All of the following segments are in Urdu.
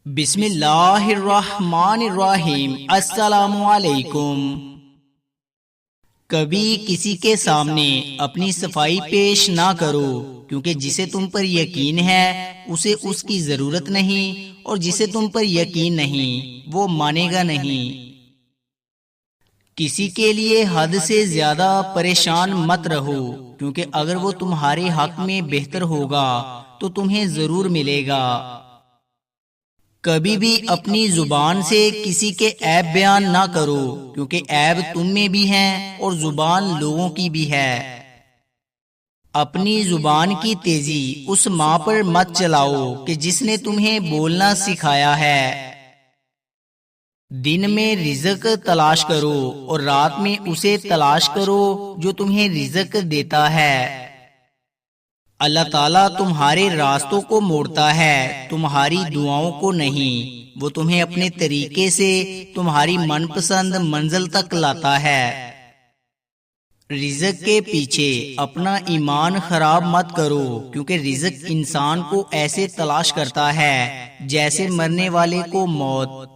بسم اللہ الرحمن الرحیم۔ السلام علیکم۔ کبھی کسی کے سامنے اپنی صفائی پیش نہ کرو، کیونکہ جسے تم پر یقین ہے اسے اس کی ضرورت نہیں، اور جسے تم پر یقین نہیں وہ مانے گا نہیں۔ کسی کے لیے حد سے زیادہ پریشان مت رہو، کیونکہ اگر وہ تمہارے حق میں بہتر ہوگا تو تمہیں ضرور ملے گا۔ کبھی بھی اپنی زبان سے کسی کے عیب بیان نہ کرو، کیونکہ عیب تم میں بھی ہیں اور زبان لوگوں کی بھی ہے۔ اپنی زبان کی تیزی اس ماں پر مت چلاؤ کہ جس نے تمہیں بولنا سکھایا ہے۔ دن میں رزق تلاش کرو اور رات میں اسے تلاش کرو جو تمہیں رزق دیتا ہے۔ اللہ تعالیٰ تمہارے راستوں کو موڑتا ہے، تمہاری دعاؤں کو نہیں۔ وہ تمہیں اپنے طریقے سے تمہاری من پسند منزل تک لاتا ہے۔ رزق کے پیچھے اپنا ایمان خراب مت کرو، کیونکہ رزق انسان کو ایسے تلاش کرتا ہے جیسے مرنے والے کو موت۔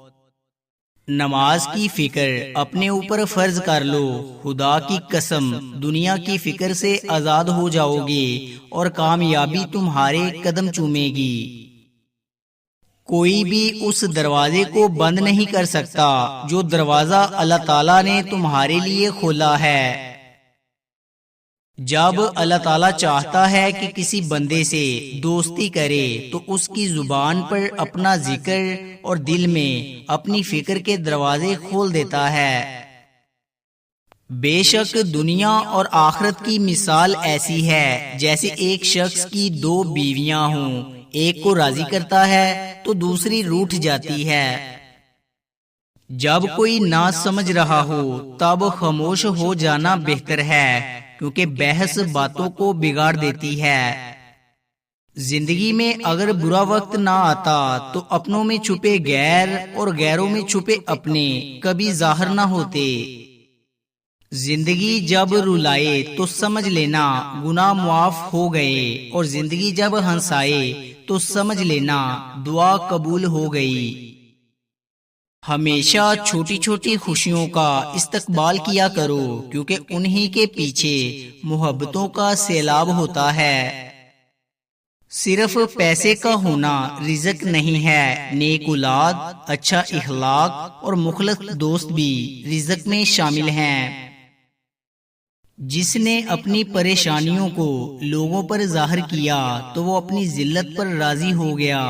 نماز کی فکر اپنے اوپر فرض کر لو، خدا کی قسم دنیا کی فکر سے آزاد ہو جاؤ گے اور کامیابی تمہارے قدم چومے گی۔ کوئی بھی اس دروازے کو بند نہیں کر سکتا جو دروازہ اللہ تعالیٰ نے تمہارے لیے کھولا ہے۔ جب اللہ تعالیٰ چاہتا ہے کہ کسی بندے سے دوستی کرے تو اس کی زبان پر اپنا ذکر اور دل میں اپنی فکر کے دروازے کھول دیتا ہے۔ بے شک دنیا اور آخرت کی مثال ایسی ہے جیسے ایک شخص کی دو بیویاں ہوں، ایک کو راضی کرتا ہے تو دوسری روٹھ جاتی ہے۔ جب کوئی نہ سمجھ رہا ہو تب خاموش ہو جانا بہتر ہے، کیونکہ بحث باتوں کو بگاڑ دیتی ہے۔ زندگی میں اگر برا وقت نہ آتا تو اپنوں میں چھپے غیر اور غیروں میں چھپے اپنے کبھی ظاہر نہ ہوتے۔ زندگی جب رلائے تو سمجھ لینا گناہ معاف ہو گئے، اور زندگی جب ہنسائے تو سمجھ لینا دعا قبول ہو گئی۔ ہمیشہ چھوٹی چھوٹی خوشیوں کا استقبال کیا کرو، کیونکہ انہی کے پیچھے محبتوں کا سیلاب ہوتا ہے۔ صرف پیسے کا ہونا رزق نہیں ہے، نیک اولاد، اچھا اخلاق اور مخلص دوست بھی رزق میں شامل ہیں۔ جس نے اپنی پریشانیوں کو لوگوں پر ظاہر کیا تو وہ اپنی ذلت پر راضی ہو گیا۔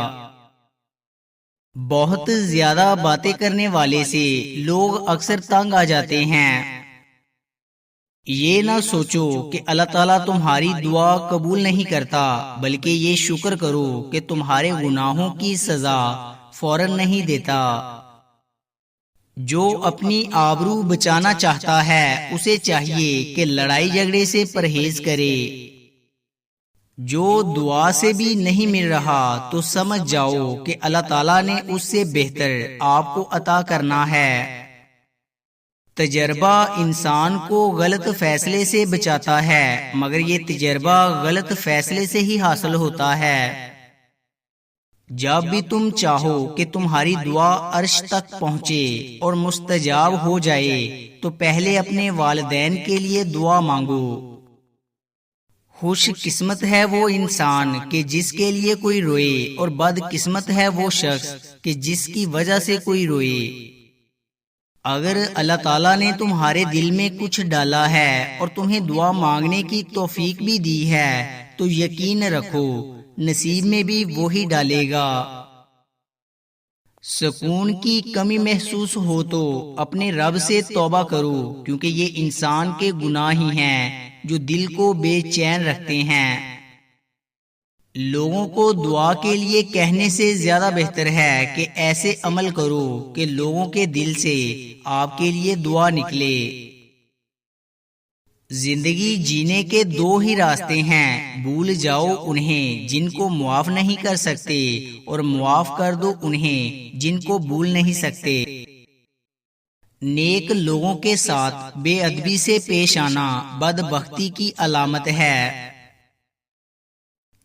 بہت زیادہ باتیں کرنے والے سے لوگ اکثر تنگ آ جاتے ہیں۔ یہ نہ سوچو کہ اللہ تعالیٰ تمہاری دعا قبول نہیں کرتا، بلکہ یہ شکر کرو کہ تمہارے گناہوں کی سزا فوراً نہیں دیتا۔ جو اپنی آبرو بچانا چاہتا ہے اسے چاہیے کہ لڑائی جھگڑے سے پرہیز کرے۔ جو دعا سے بھی نہیں مل رہا تو سمجھ جاؤ کہ اللہ تعالیٰ نے اس سے بہتر آپ کو عطا کرنا ہے۔ تجربہ انسان کو غلط فیصلے سے بچاتا ہے، مگر یہ تجربہ غلط فیصلے سے ہی حاصل ہوتا ہے۔ جب بھی تم چاہو کہ تمہاری دعا عرش تک پہنچے اور مستجاب ہو جائے تو پہلے اپنے والدین کے لیے دعا مانگو۔ خوش قسمت ہے وہ انسان کہ جس کے لیے کوئی روئے، اور بد قسمت ہے وہ شخص کہ جس کی وجہ سے کوئی روئے۔ اگر اللہ تعالیٰ نے تمہارے دل میں کچھ ڈالا ہے اور تمہیں دعا مانگنے کی توفیق بھی دی ہے تو یقین رکھو نصیب میں بھی وہی ڈالے گا۔ سکون کی کمی محسوس ہو تو اپنے رب سے توبہ کرو، کیونکہ یہ انسان کے گناہ ہی ہیں جو دل کو بے چین رکھتے ہیں۔ لوگوں کو دعا کے لیے کہنے سے زیادہ بہتر ہے کہ ایسے عمل کرو کہ لوگوں کے دل سے آپ کے لیے دعا نکلے۔ زندگی جینے کے دو ہی راستے ہیں، بھول جاؤ انہیں جن کو معاف نہیں کر سکتے، اور معاف کر دو انہیں جن کو بھول نہیں سکتے۔ نیک لوگوں کے ساتھ بے ادبی سے پیش آنا بدبختی کی علامت ہے۔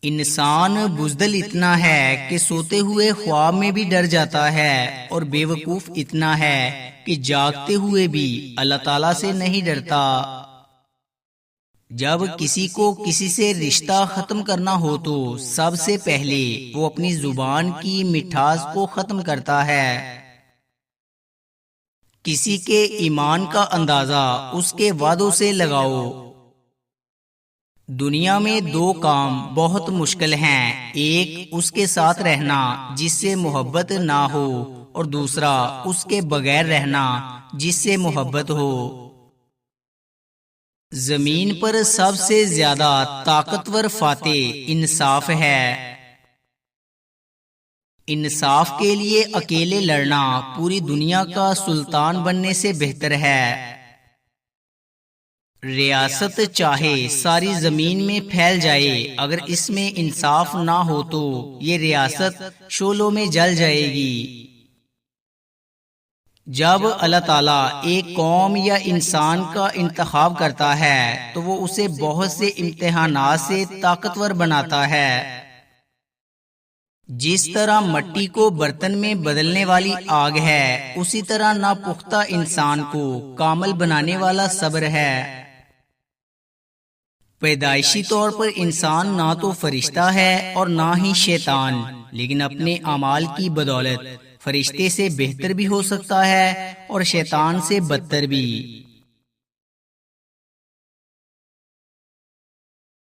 انسان بزدل اتنا ہے کہ سوتے ہوئے خواب میں بھی ڈر جاتا ہے، اور بے وقوف اتنا ہے کہ جاگتے ہوئے بھی اللہ تعالیٰ سے نہیں ڈرتا۔ جب کسی کو کسی سے رشتہ ختم کرنا ہو تو سب سے پہلے وہ اپنی زبان کی مٹھاس کو ختم کرتا ہے۔ کسی کے ایمان کا اندازہ اس کے وعدوں سے لگاؤ۔ دنیا میں دو کام بہت مشکل ہیں، ایک اس کے ساتھ رہنا جس سے محبت نہ ہو، اور دوسرا اس کے بغیر رہنا جس سے محبت ہو۔ زمین پر سب سے زیادہ طاقتور فاتح انصاف ہے۔ انصاف کے لیے اکیلے لڑنا پوری دنیا کا سلطان بننے سے بہتر ہے۔ ریاست چاہے ساری زمین میں پھیل جائے، اگر اس میں انصاف نہ ہو تو یہ ریاست شعلوں میں جل جائے گی۔ جب اللہ تعالیٰ ایک قوم یا انسان کا انتخاب کرتا ہے تو وہ اسے بہت سے امتحانات سے طاقتور بناتا ہے۔ جس طرح مٹی کو برتن میں بدلنے والی آگ ہے، اسی طرح ناپختہ انسان کو کامل بنانے والا صبر ہے۔ پیدائشی طور پر انسان نہ تو فرشتہ ہے اور نہ ہی شیطان، لیکن اپنے اعمال کی بدولت فرشتے سے بہتر بھی ہو سکتا ہے اور شیطان سے بدتر بھی۔